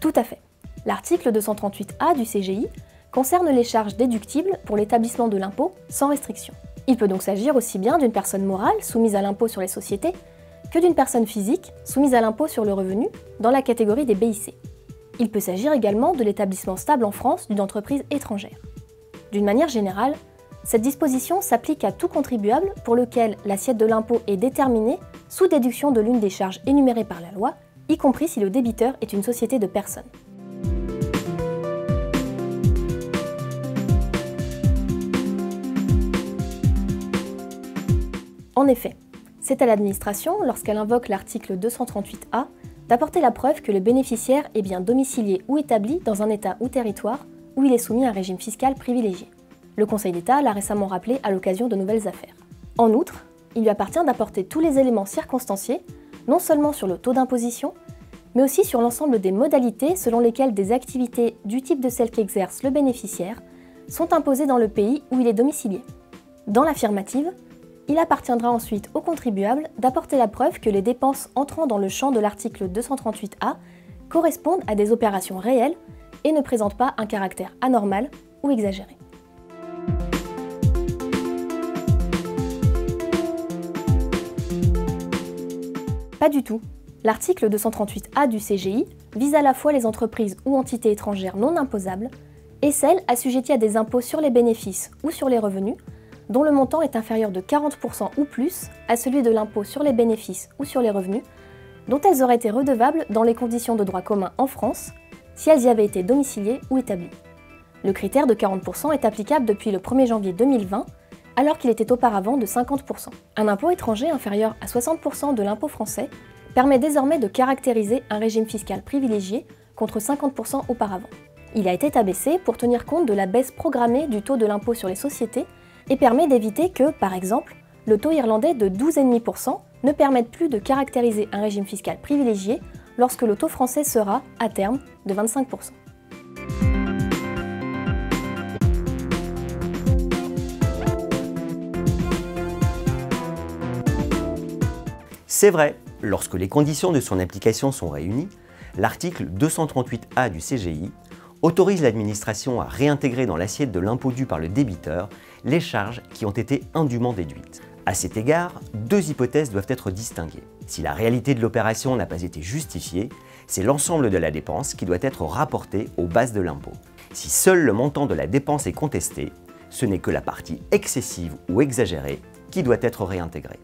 Tout à fait. L'article 238A du CGI concerne les charges déductibles pour l'établissement de l'impôt sans restriction. Il peut donc s'agir aussi bien d'une personne morale soumise à l'impôt sur les sociétés que d'une personne physique soumise à l'impôt sur le revenu dans la catégorie des BIC. Il peut s'agir également de l'établissement stable en France d'une entreprise étrangère. D'une manière générale, cette disposition s'applique à tout contribuable pour lequel l'assiette de l'impôt est déterminée sous déduction de l'une des charges énumérées par la loi, y compris si le débiteur est une société de personnes. En effet, c'est à l'administration, lorsqu'elle invoque l'article 238A, d'apporter la preuve que le bénéficiaire est bien domicilié ou établi dans un État ou territoire où il est soumis à un régime fiscal privilégié. Le Conseil d'État l'a récemment rappelé à l'occasion de nouvelles affaires. En outre, il lui appartient d'apporter tous les éléments circonstanciés, non seulement sur le taux d'imposition, mais aussi sur l'ensemble des modalités selon lesquelles des activités du type de celles qu'exerce le bénéficiaire sont imposées dans le pays où il est domicilié. Dans l'affirmative, il appartiendra ensuite au contribuable d'apporter la preuve que les dépenses entrant dans le champ de l'article 238A correspondent à des opérations réelles et ne présentent pas un caractère anormal ou exagéré. Pas du tout. L'article 238A du CGI vise à la fois les entreprises ou entités étrangères non imposables et celles assujetties à des impôts sur les bénéfices ou sur les revenus, dont le montant est inférieur de 40% ou plus à celui de l'impôt sur les bénéfices ou sur les revenus, dont elles auraient été redevables dans les conditions de droit commun en France, si elles y avaient été domiciliées ou établies. Le critère de 40% est applicable depuis le 1er janvier 2020, alors qu'il était auparavant de 50%. Un impôt étranger inférieur à 60% de l'impôt français permet désormais de caractériser un régime fiscal privilégié contre 50% auparavant. Il a été abaissé pour tenir compte de la baisse programmée du taux de l'impôt sur les sociétés et permet d'éviter que, par exemple, le taux irlandais de 12,5% ne permette plus de caractériser un régime fiscal privilégié lorsque le taux français sera, à terme, de 25%. C'est vrai, lorsque les conditions de son application sont réunies, l'article 238A du CGI autorise l'administration à réintégrer dans l'assiette de l'impôt dû par le débiteur les charges qui ont été indûment déduites. À cet égard, deux hypothèses doivent être distinguées. Si la réalité de l'opération n'a pas été justifiée, c'est l'ensemble de la dépense qui doit être rapporté aux bases de l'impôt. Si seul le montant de la dépense est contesté, ce n'est que la partie excessive ou exagérée qui doit être réintégrée.